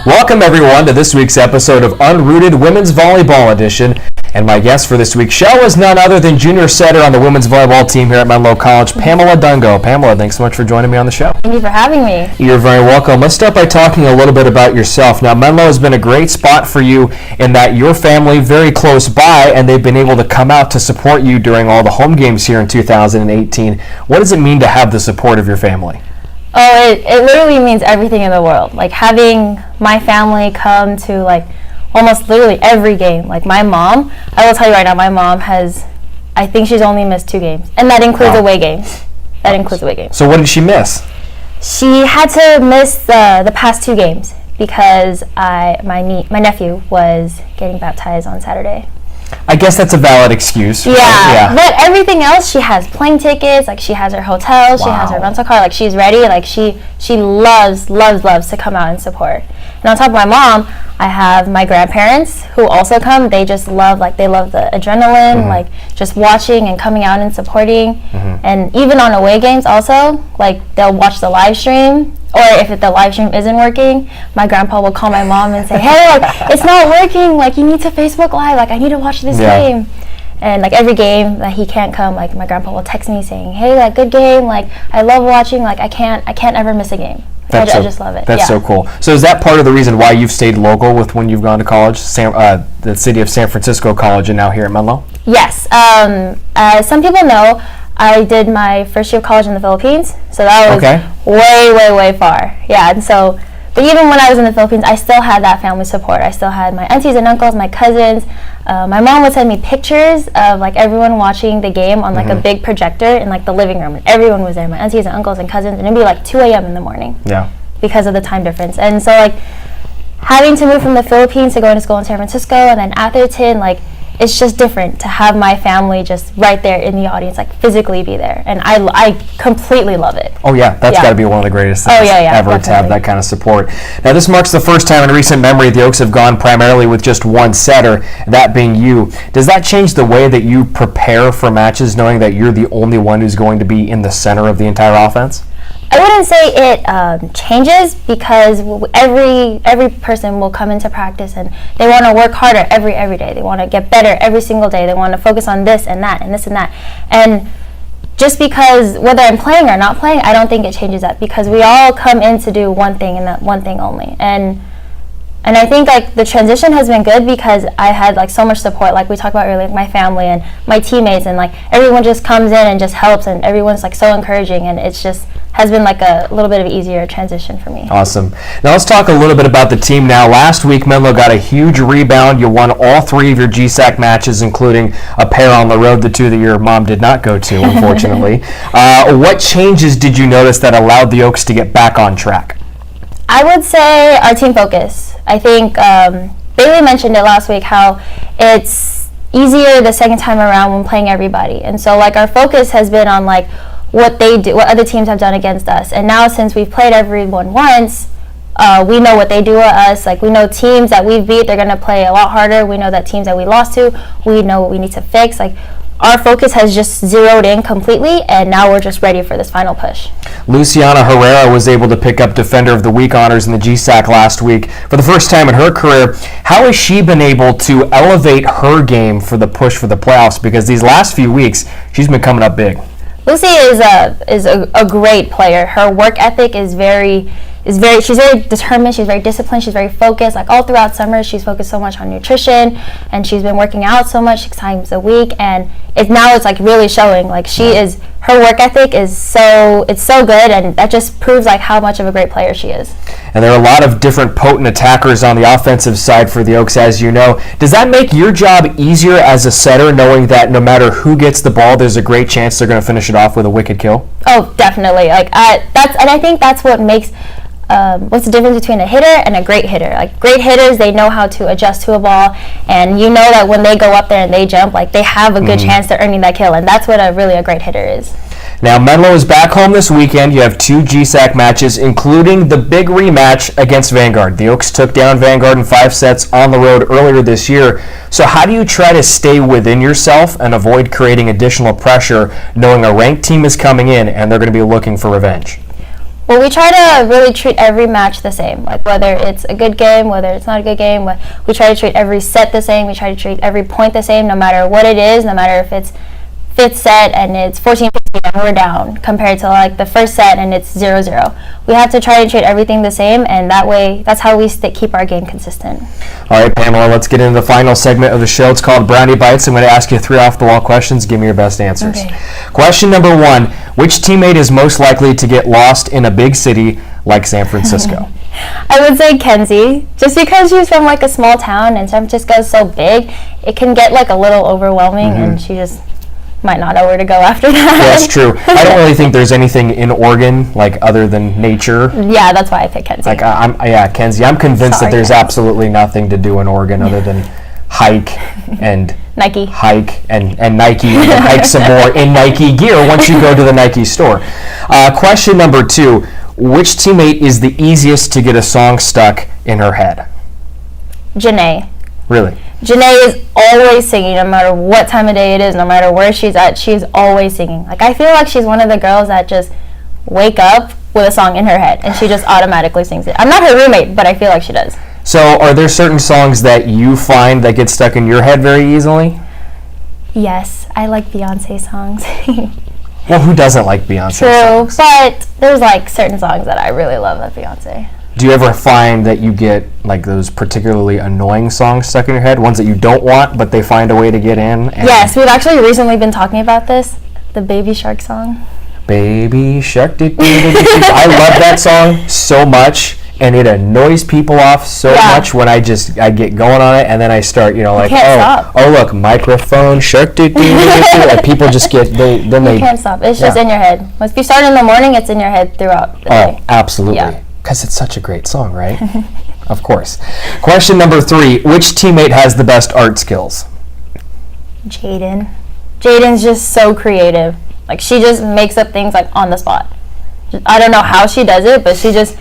Welcome everyone to this week's episode of Unrooted Women's Volleyball Edition. And my guest for this week's show is none other than junior setter on the women's volleyball team here at Menlo College, Pamela Dungo. Pamela, thanks so much for joining me on the show. Thank you for having me. You're very welcome. Let's start by talking a little bit about yourself. Now, Menlo has been a great spot for you in that your family very close by, and they've been able to come out to support you during all the home games here in 2018. What does it mean to have the support of your family? Oh, it literally means everything in the world. Like having my family come to like almost literally every game. Like my mom, I will tell you right now, my mom I think she's only missed 2 games. And that includes away games. That includes away games. So what did she miss? She had to miss the past 2 games because my nephew was getting baptized on Saturday. I guess that's a valid excuse. Yeah, but everything else, she has plane tickets, like she has her hotel, she has her rental car, like she's ready, like she loves to come out and support. And on top of my mom, I have my grandparents who also come. They just love the adrenaline, like just watching and coming out and supporting. And even on away games also, like they'll watch the live stream. Or if the live stream isn't working, my grandpa will call my mom and say, hey, like, it's not working. Like, you need to Facebook Live. Like, I need to watch this game. And, like, every game that he can't come, like, my grandpa will text me saying, hey, like, good game. Like, I love watching. Like, I can't ever miss a game. I just love it. That's so cool. So is that part of the reason why you've stayed local with when you've gone to college, the city of San Francisco College and now here at Menlo? Yes. Some people know I did my first year of college in the Philippines, so that was way far. Yeah, and so, but even when I was in the Philippines, I still had that family support. I still had my aunties and uncles, my cousins. My mom would send me pictures of like everyone watching the game on like a big projector in like the living room, and everyone was there, my aunties and uncles and cousins, and it'd be like 2 a.m. in the morning. Yeah. Because of the time difference, and so like having to move from the Philippines to going to school in San Francisco, and then Atherton, like. It's just different to have my family just right there in the audience, like physically be there. And I completely love it. Oh yeah, that's got to be one of the greatest things ever, definitely. To have that kind of support. Now this marks the first time in recent memory the Oaks have gone primarily with just one setter, that being you. Does that change the way that you prepare for matches, knowing that you're the only one who's going to be in the center of the entire offense? I wouldn't say it changes because every person will come into practice and they want to work harder every day. They want to get better every single day. They want to focus on this and that and this and that. And just because whether I'm playing or not playing, I don't think it changes that because we all come in to do one thing and that one thing only. And I think like the transition has been good because I had like so much support, like we talked about earlier, like my family and my teammates, and like everyone just comes in and just helps, and everyone's like so encouraging, and it's just has been like a little bit of an easier transition for me. Awesome. Now let's talk a little bit about the team now. Last week Menlo got a huge rebound. You won all 3 of your GSAC matches, including a pair on the road, the 2 that your mom did not go to, unfortunately. What changes did you notice that allowed the Oaks to get back on track? I would say our team focus. I think Bailey mentioned it last week how it's easier the second time around when playing everybody. And so like our focus has been on like what they do, what other teams have done against us. And now since we've played everyone once, we know what they do to us. Like we know teams that we've beat, they're going to play a lot harder. We know that teams that we lost to, we know what we need to fix. Like our focus has just zeroed in completely, and now we're just ready for this final push. Luciana Herrera was able to pick up Defender of the Week honors in the GSAC last week for the first time in her career. How has she been able to elevate her game for the push for the playoffs? Because these last few weeks, she's been coming up big. Lucy is a great player. Her work ethic she's very determined, she's very disciplined, she's very focused. Like all throughout summer, she's focused so much on nutrition, and she's been working out so much 6 times a week, and it's like really showing. Like her work ethic is so good, and that just proves like how much of a great player she is. And there are a lot of different potent attackers on the offensive side for the Oaks, as you know. Does that make your job easier as a setter, knowing that no matter who gets the ball, there's a great chance they're going to finish it off with a wicked kill? Oh, definitely. Like I think that's what makes. What's the difference between a hitter and a great hitter? Like great hitters, they know how to adjust to a ball, and you know that when they go up there and they jump, like they have a good chance to earning that kill, and that's what a great hitter is. Now Menlo is back home this weekend. You have 2 GSAC matches, including the big rematch against Vanguard. The Oaks took down Vanguard in 5 sets on the road earlier this year. So how do you try to stay within yourself and avoid creating additional pressure, knowing a ranked team is coming in and they're going to be looking for revenge? But we try to really treat every match the same, like whether it's a good game, whether it's not a good game. We try to treat every set the same. We try to treat every point the same, no matter what it is, no matter if it's fifth set and it's 14-15 and we're down, compared to like the first set and it's 0-0. We have to try to treat everything the same, and that way, that's how we keep our game consistent. All right, Pamela, let's get into the final segment of the show. It's called Brownie Bites. I'm going to ask you 3 off-the-wall questions. Give me your best answers. Okay. Question number 1, which teammate is most likely to get lost in a big city like San Francisco? I would say Kenzie, just because she's from like a small town and San Francisco is so big, it can get like a little overwhelming, and she just might not know where to go after that. Yeah, that's true. I don't really think there's anything in Oregon like other than nature. Yeah, that's why I picked Kenzie. Like Kenzie. I'm convinced that there's Kenzie. absolutely nothing to do in Oregon other than hike and Nike. Hike and Nike, and then hike some more in Nike gear once you go to the Nike store. Question number 2: which teammate is the easiest to get a song stuck in her head? Janae. Really? Janae is always singing, no matter what time of day it is, no matter where she's at, she's always singing. Like, I feel like she's one of the girls that just wake up with a song in her head, and she just automatically sings it. I'm not her roommate, but I feel like she does. So, are there certain songs that you find that get stuck in your head very easily? Yes, I like Beyonce songs. Well, who doesn't like Beyonce songs? True, but there's like certain songs that I really love of Beyonce. Do you ever find that you get like those particularly annoying songs stuck in your head, ones that you don't want, but they find a way to get in? Yes, we've actually recently been talking about this, the Baby Shark song. Baby Shark. I love that song so much, and it annoys people off so much when I get going on it, and then I start, like, oh look, microphone, shark. Like people just get they can't stop. It's just in your head. If you start in the morning, it's in your head throughout the day. Oh, absolutely. Yeah. Because it's such a great song, right? Of course. Question number 3, which teammate has the best art skills? Jaden. Jaden's just so creative. Like, she just makes up things like on the spot. I don't know how she does it, but she just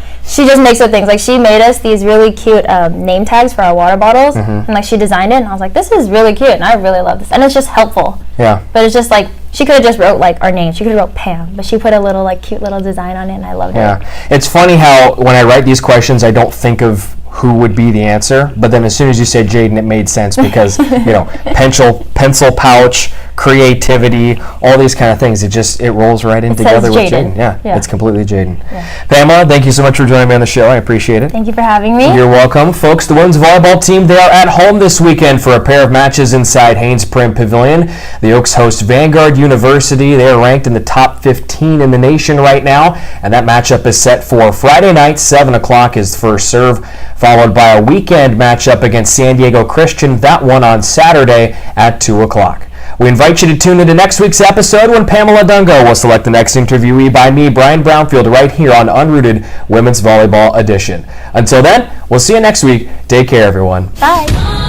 makes up things. Like, she made us these really cute name tags for our water bottles, and like she designed it, and I was like, this is really cute, and I really love this, and it's just helpful. Yeah. But it's just like, she could have just wrote like our name. She could have wrote Pam, but she put a little like cute little design on it, and I loved it. Yeah. It's funny how when I write these questions, I don't think of who would be the answer, but then as soon as you said Jaden, it made sense because pencil pouch, creativity, all these kind of things. It rolls right in together with Jaden. Yeah, it's completely Jaden. Yeah. Pamela, thank you so much for joining me on the show. I appreciate it. Thank you for having me. You're welcome, folks. The women's volleyball team, they are at home this weekend for a pair of matches inside Haynes Prim Pavilion. The Oaks host Vanguard University. They are ranked in the top 15 in the nation right now, and that matchup is set for Friday night. 7 o'clock is first serve, followed by a weekend matchup against San Diego Christian, that one on Saturday at 2 o'clock. We invite you to tune into next week's episode when Pamela Dungo will select the next interviewee by me, Brian Brownfield, right here on Unrooted Women's Volleyball Edition. Until then, we'll see you next week. Take care, everyone. Bye.